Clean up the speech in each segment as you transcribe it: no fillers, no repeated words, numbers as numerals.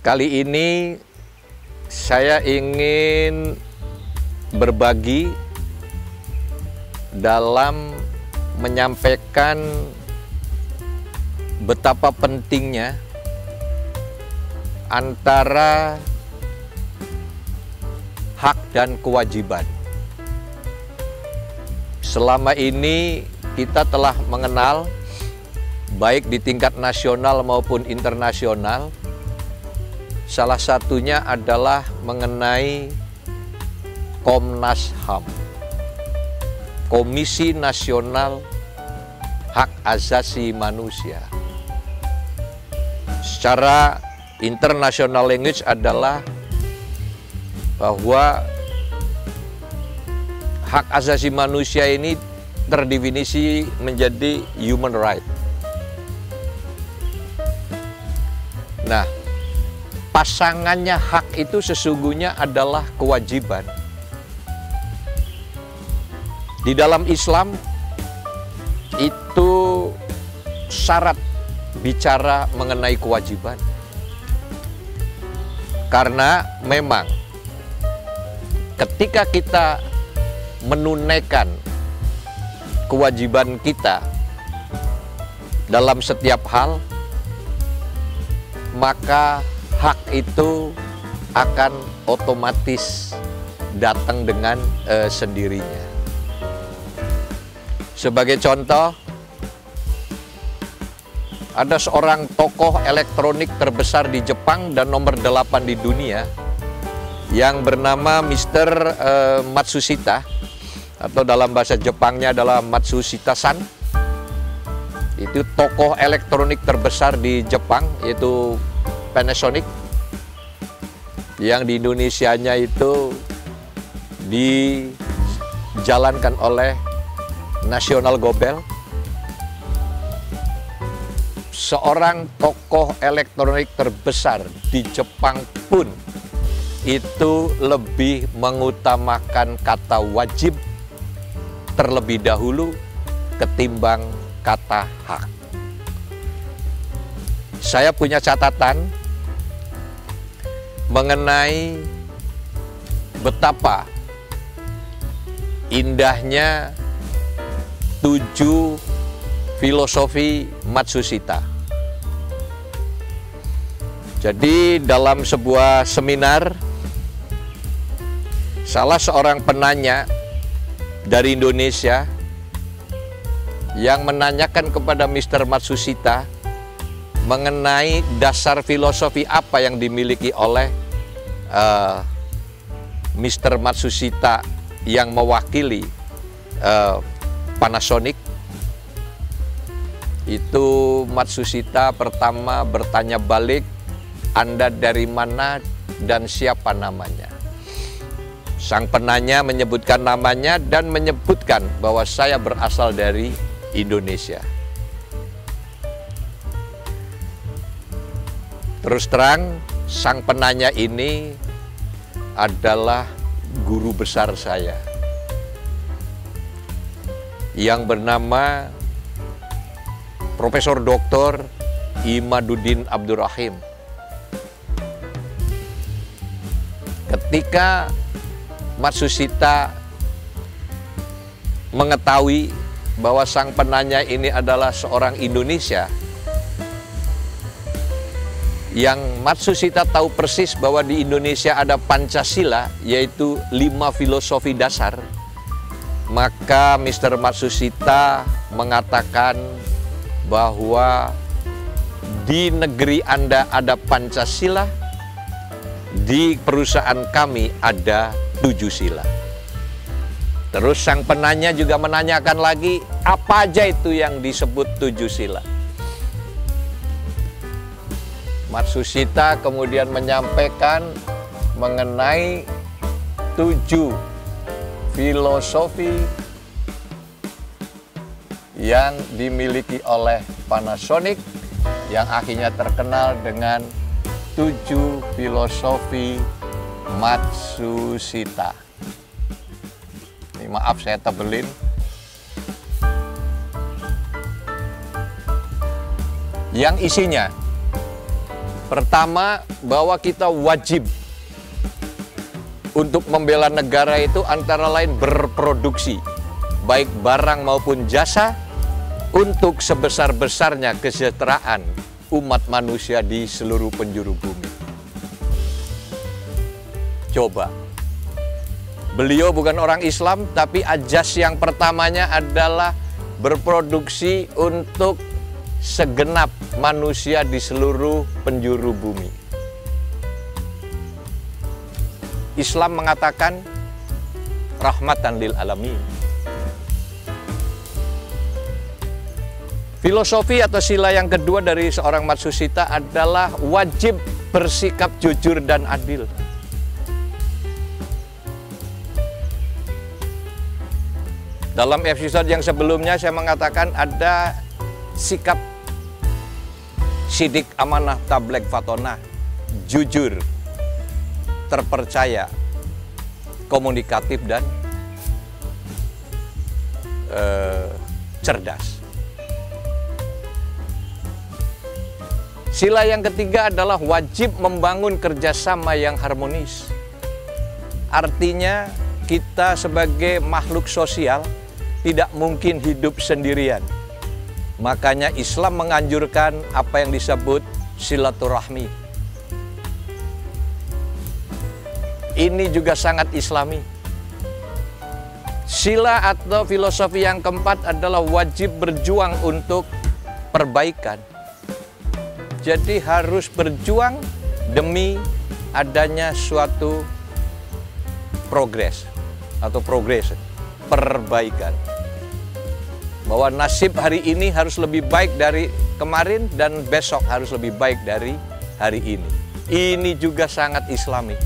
Kali ini saya ingin berbagi dalam menyampaikan betapa pentingnya antara hak dan kewajiban. Selama ini kita telah mengenal, baik di tingkat nasional maupun internasional, salah satunya adalah mengenai Komnas HAM, Komisi Nasional Hak Asasi Manusia. Secara international language adalah bahwa hak asasi manusia ini terdefinisi menjadi human right. Nah, pasangannya hak itu sesungguhnya adalah kewajiban. Di dalam Islam itu syarat bicara mengenai kewajiban. Karena memang ketika kita menunaikan kewajiban kita dalam setiap hal, maka hak itu akan otomatis datang dengan sendirinya. Sebagai contoh, ada seorang tokoh elektronik terbesar di Jepang dan nomor 8 di dunia yang bernama Mr. Matsushita, atau dalam bahasa Jepangnya adalah Matsushita-san. Itu tokoh elektronik terbesar di Jepang, yaitu Panasonic, yang di Indonesianya itu dijalankan oleh National Gobel. Seorang tokoh elektronik terbesar di Jepang pun itu lebih mengutamakan kata wajib terlebih dahulu ketimbang kata hak. Saya punya catatan mengenai betapa indahnya 7 filosofi Matsushita. Jadi dalam sebuah seminar, salah seorang penanya dari Indonesia yang menanyakan kepada Mr. Matsushita mengenai dasar filosofi apa yang dimiliki oleh Mr. Matsushita yang mewakili Panasonic. Itu Matsushita pertama bertanya balik, "Anda dari mana dan siapa namanya?" Sang penanya menyebutkan namanya dan menyebutkan bahwa saya berasal dari Indonesia. Terus terang, sang penanya ini adalah guru besar saya yang bernama Profesor Dr. Imaduddin Abdurrahim. Ketika Matsushita mengetahui bahwa sang penanya ini adalah seorang Indonesia, yang Matsushita tahu persis bahwa di Indonesia ada Pancasila, yaitu 5 filosofi dasar, maka Mr. Matsushita mengatakan bahwa di negeri Anda ada Pancasila, di perusahaan kami ada 7 sila. Terus sang penanya juga menanyakan lagi, apa aja itu yang disebut 7 sila? Matsushita kemudian menyampaikan mengenai 7 filosofi yang dimiliki oleh Panasonic, yang akhirnya terkenal dengan 7 filosofi Matsushita. Ini maaf saya tebelin. Yang isinya Pertama, bahwa kita wajib untuk membela negara itu antara lain berproduksi, baik barang maupun jasa, untuk sebesar-besarnya kesejahteraan umat manusia di seluruh penjuru bumi. Coba, beliau bukan orang Islam, tapi ajas yang pertamanya adalah berproduksi untuk segenap manusia di seluruh penjuru bumi. Islam mengatakan rahmatan lil alamin. Filosofi atau sila yang kedua dari seorang Matsusita adalah wajib bersikap jujur dan adil. Dalam episode yang sebelumnya saya mengatakan ada sikap sidik, amanah, tabligh, fatonah, jujur, terpercaya, komunikatif, dan cerdas. Sila yang ketiga adalah wajib membangun kerjasama yang harmonis. Artinya kita sebagai makhluk sosial tidak mungkin hidup sendirian. Makanya Islam menganjurkan apa yang disebut silaturahmi. Ini juga sangat Islami. Sila atau filosofi yang keempat adalah wajib berjuang untuk perbaikan. Jadi harus berjuang demi adanya suatu progres atau progres, perbaikan. Bahwa nasib hari ini harus lebih baik dari kemarin dan besok harus lebih baik dari hari ini. Ini juga sangat Islami.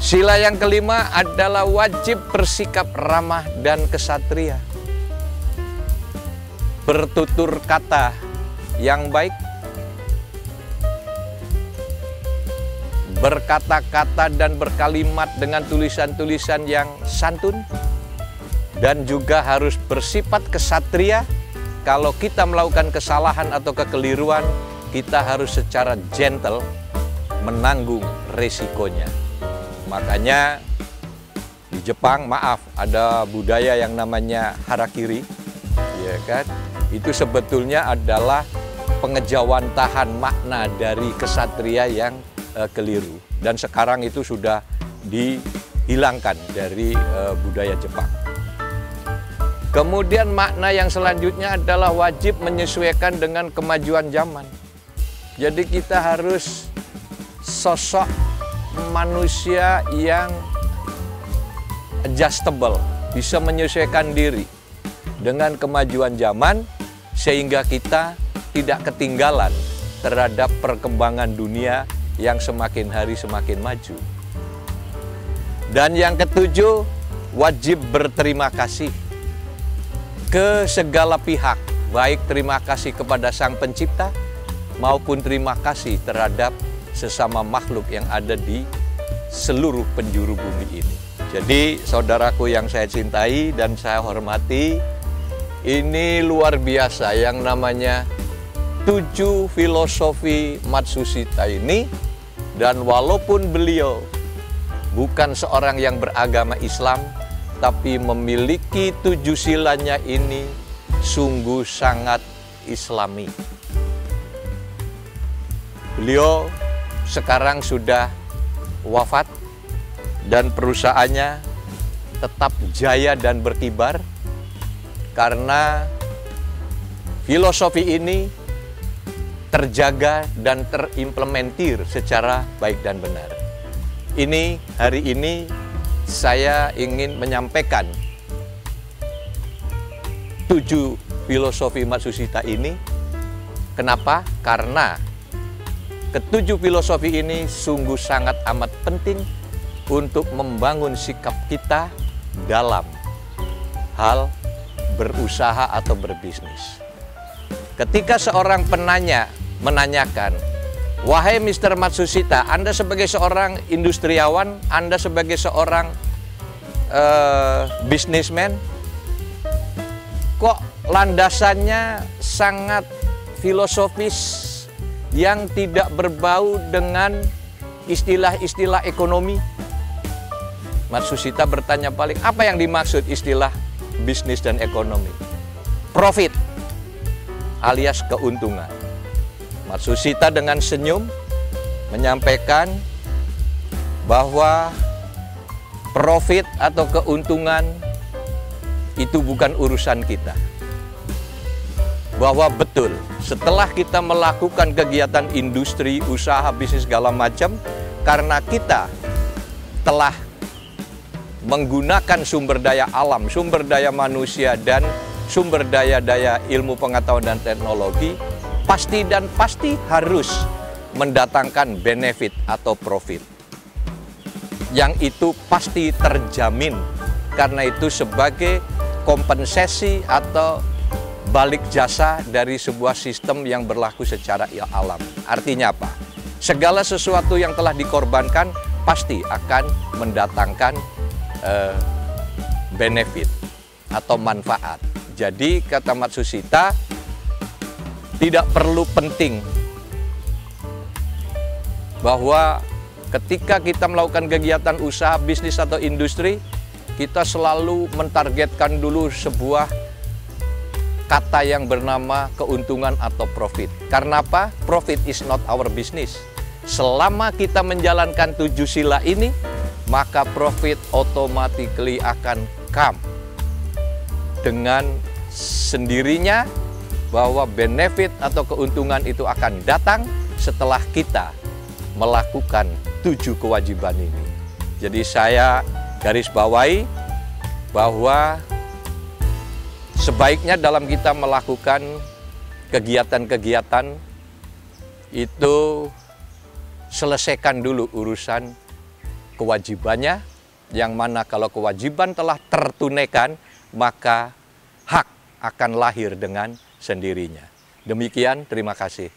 Sila yang kelima adalah wajib bersikap ramah dan kesatria. Bertutur kata yang baik, berkata-kata dan berkalimat dengan tulisan-tulisan yang santun, dan juga harus bersifat kesatria. Kalau kita melakukan kesalahan atau kekeliruan, kita harus secara gentle menanggung resikonya. Makanya di Jepang, maaf, ada budaya yang namanya harakiri, ya kan? Itu sebetulnya adalah pengejawantahan makna dari kesatria yang keliru. Dan sekarang itu sudah dihilangkan dari budaya Jepang. Kemudian makna yang selanjutnya adalah wajib menyesuaikan dengan kemajuan zaman. Jadi kita harus sosok manusia yang adjustable, bisa menyesuaikan diri dengan kemajuan zaman sehingga kita tidak ketinggalan terhadap perkembangan dunia yang semakin hari semakin maju. Dan yang ketujuh, wajib berterima kasih ke segala pihak, baik terima kasih kepada Sang Pencipta maupun terima kasih terhadap sesama makhluk yang ada di seluruh penjuru bumi ini. Jadi saudaraku yang saya cintai dan saya hormati, ini luar biasa yang namanya 7 filosofi Matsusita ini. Dan walaupun beliau bukan seorang yang beragama Islam, tapi memiliki 7 silanya ini sungguh sangat Islami. Beliau sekarang sudah wafat dan perusahaannya tetap jaya dan berkibar karena filosofi ini terjaga dan terimplementir secara baik dan benar. Hari ini saya ingin menyampaikan 7 filosofi Matsusita ini. Kenapa? Karena ke-7 filosofi ini sungguh sangat amat penting untuk membangun sikap kita dalam hal berusaha atau berbisnis. Ketika seorang penanya menanyakan, "Wahai Mr. Matsusita, Anda sebagai seorang industriawan, Anda sebagai seorang bisnismen, kok landasannya sangat filosofis, yang tidak berbau dengan istilah-istilah ekonomi. Matsusita bertanya balik, apa yang dimaksud istilah bisnis dan ekonomi? Profit alias keuntungan. Matsusita dengan senyum menyampaikan bahwa profit atau keuntungan itu bukan urusan kita. Bahwa betul, setelah kita melakukan kegiatan industri, usaha, bisnis segala macam, karena kita telah menggunakan sumber daya alam, sumber daya manusia, dan sumber daya ilmu pengetahuan dan teknologi, pasti harus mendatangkan benefit atau profit. Yang itu pasti terjamin, karena itu sebagai kompensasi atau balik jasa dari sebuah sistem yang berlaku secara alam. Artinya apa? Segala sesuatu yang telah dikorbankan pasti akan mendatangkan benefit atau manfaat. Jadi kata Matsusita, tidak perlu penting bahwa ketika kita melakukan kegiatan usaha, bisnis atau industri, kita selalu mentargetkan dulu sebuah kata yang bernama keuntungan atau profit. Karena apa? Profit is not our business. Selama kita menjalankan 7 sila ini, maka profit automatically akan come. Dengan sendirinya bahwa benefit atau keuntungan itu akan datang setelah kita melakukan 7 kewajiban ini. Jadi saya garis bawahi bahwa sebaiknya dalam kita melakukan kegiatan-kegiatan itu selesaikan dulu urusan kewajibannya, yang mana kalau kewajiban telah tertunaikan, maka hak akan lahir dengan sendirinya. Demikian, terima kasih.